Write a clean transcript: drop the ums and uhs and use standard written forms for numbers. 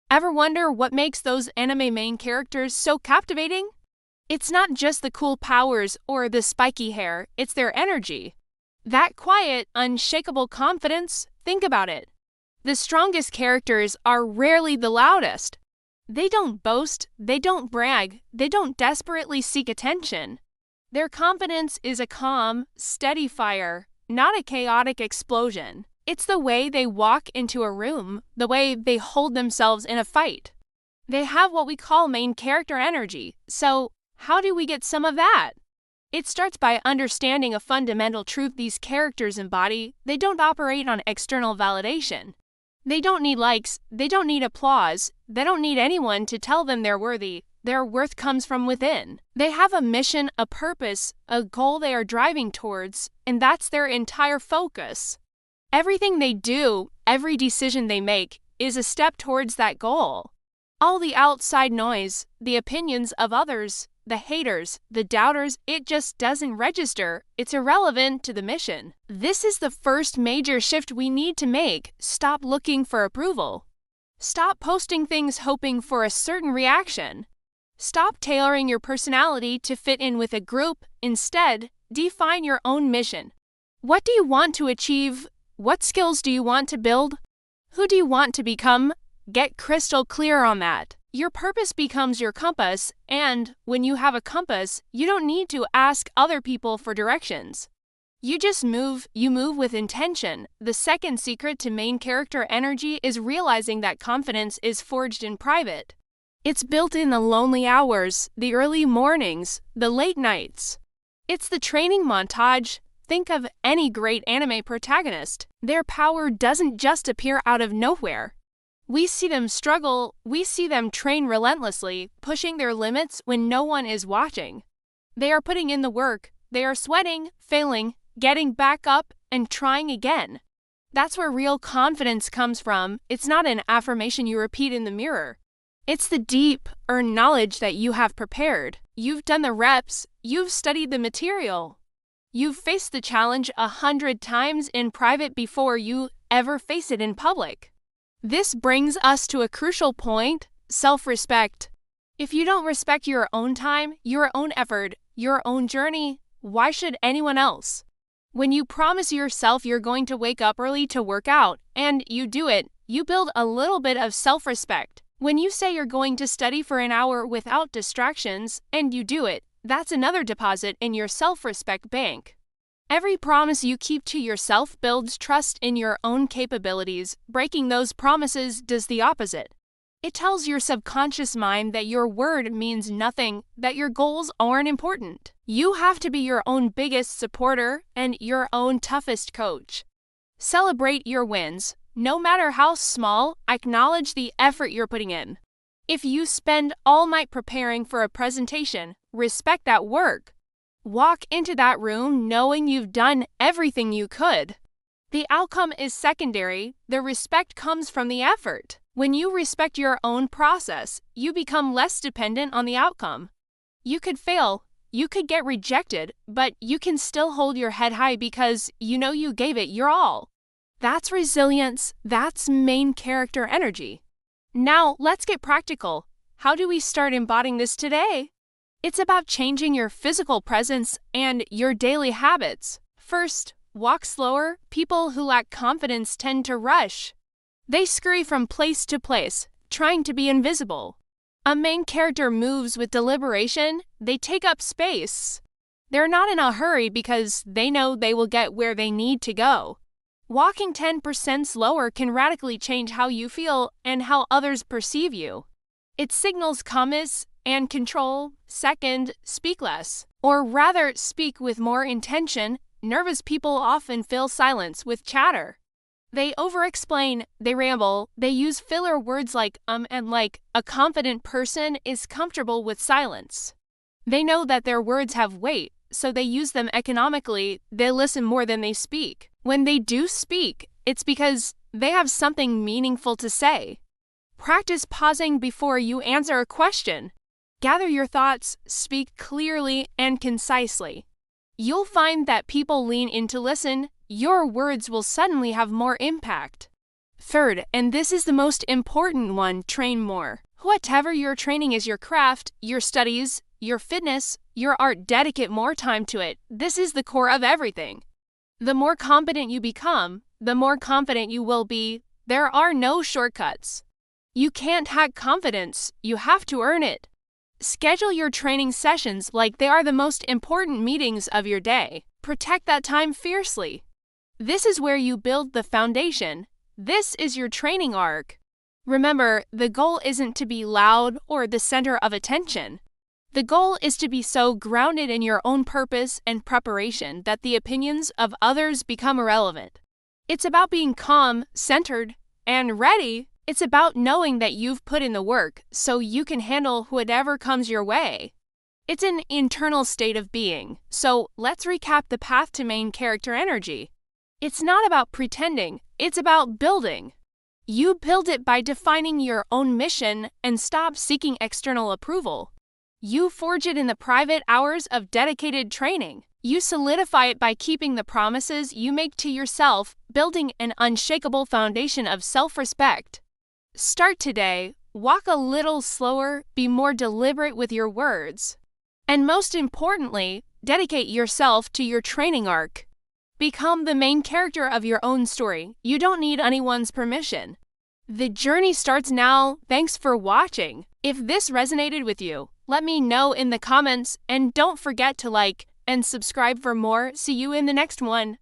Ever wonder what makes those anime main characters so captivating? It's not just the cool powers or the spiky hair, it's their energy. That quiet, unshakable confidence, think about it. The strongest characters are rarely the loudest. They don't boast, they don't brag, they don't desperately seek attention. Their confidence is a calm, steady fire, not a chaotic explosion. It's the way they walk into a room, the way they hold themselves in a fight. They have what we call main character energy, so how do we get some of that? It starts by understanding a fundamental truth these characters embody. They don't operate on external validation. They don't need likes, they don't need applause, they don't need anyone to tell them they're worthy. Their worth comes from within. They have a mission, a purpose, a goal they are driving towards, and that's their entire focus. Everything they do, every decision they make, is a step towards that goal. All the outside noise, the opinions of others, the haters, the doubters, it just doesn't register. It's irrelevant to the mission. This is the first major shift we need to make. Stop looking for approval. Stop posting things hoping for a certain reaction. Stop tailoring your personality to fit in with a group. Instead, define your own mission. What do you want to achieve? What skills do you want to build? Who do you want to become? Get crystal clear on that. Your purpose becomes your compass, and when you have a compass, you don't need to ask other people for directions. You just move, you move with intention. The second secret to main character energy is realizing that confidence is forged in private. It's built in the lonely hours, the early mornings, the late nights. It's the training montage. Think of any great anime protagonist. Their power doesn't just appear out of nowhere. We see them struggle, we see them train relentlessly, pushing their limits when no one is watching. They are putting in the work, they are sweating, failing, getting back up, and trying again. That's where real confidence comes from. It's not an affirmation you repeat in the mirror. It's the deep, earned knowledge that you have prepared. You've done the reps, you've studied the material. You've faced the challenge 100 times in private before you ever face it in public. This brings us to a crucial point: self-respect. If you don't respect your own time, your own effort, your own journey, why should anyone else? When you promise yourself you're going to wake up early to work out, and you do it, you build a little bit of self-respect. When you say you're going to study for an hour without distractions, and you do it, that's another deposit in your self-respect bank. Every promise you keep to yourself builds trust in your own capabilities. Breaking those promises does the opposite. It tells your subconscious mind that your word means nothing, that your goals aren't important. You have to be your own biggest supporter and your own toughest coach. Celebrate your wins. No matter how small, acknowledge the effort you're putting in. If you spend all night preparing for a presentation, respect that work. Walk into that room knowing you've done everything you could. The outcome is secondary. The respect comes from the effort. When you respect your own process, you become less dependent on the outcome. You could fail, you could get rejected, but you can still hold your head high because you know you gave it your all. That's resilience. That's main character energy. Now, let's get practical. How do we start embodying this today? It's about changing your physical presence and your daily habits. First, walk slower. People who lack confidence tend to rush. They scurry from place to place, trying to be invisible. A main character moves with deliberation. They take up space. They're not in a hurry because they know they will get where they need to go. Walking 10% slower can radically change how you feel and how others perceive you. It signals calmness and control. Second, speak less, or rather speak with more intention. Nervous people often fill silence with chatter. They over-explain, they ramble, they use filler words like and like. A confident person is comfortable with silence. They know that their words have weight, so they use them economically. They listen more than they speak. When they do speak, it's because they have something meaningful to say. Practice pausing before you answer a question. Gather your thoughts, speak clearly and concisely. You'll find that people lean in to listen. Your words will suddenly have more impact. Third, and this is the most important one, train more. Whatever your training is, your craft, your studies, your fitness, your art, dedicate more time to it. This is the core of everything. The more competent you become, the more confident you will be. There are no shortcuts. You can't hack confidence, you have to earn it. Schedule your training sessions like they are the most important meetings of your day. Protect that time fiercely. This is where you build the foundation. This is your training arc. Remember, the goal isn't to be loud or the center of attention. The goal is to be so grounded in your own purpose and preparation that the opinions of others become irrelevant. It's about being calm, centered, and ready. It's about knowing that you've put in the work so you can handle whatever comes your way. It's an internal state of being. So let's recap the path to main character energy. It's not about pretending, it's about building. You build it by defining your own mission and stop seeking external approval. You forge it in the private hours of dedicated training. You solidify it by keeping the promises you make to yourself, building an unshakable foundation of self-respect. Start today, walk a little slower, be more deliberate with your words. And most importantly, dedicate yourself to your training arc. Become the main character of your own story. You don't need anyone's permission. The journey starts now. Thanks for watching. If this resonated with you, let me know in the comments and don't forget to like and subscribe for more. See you in the next one.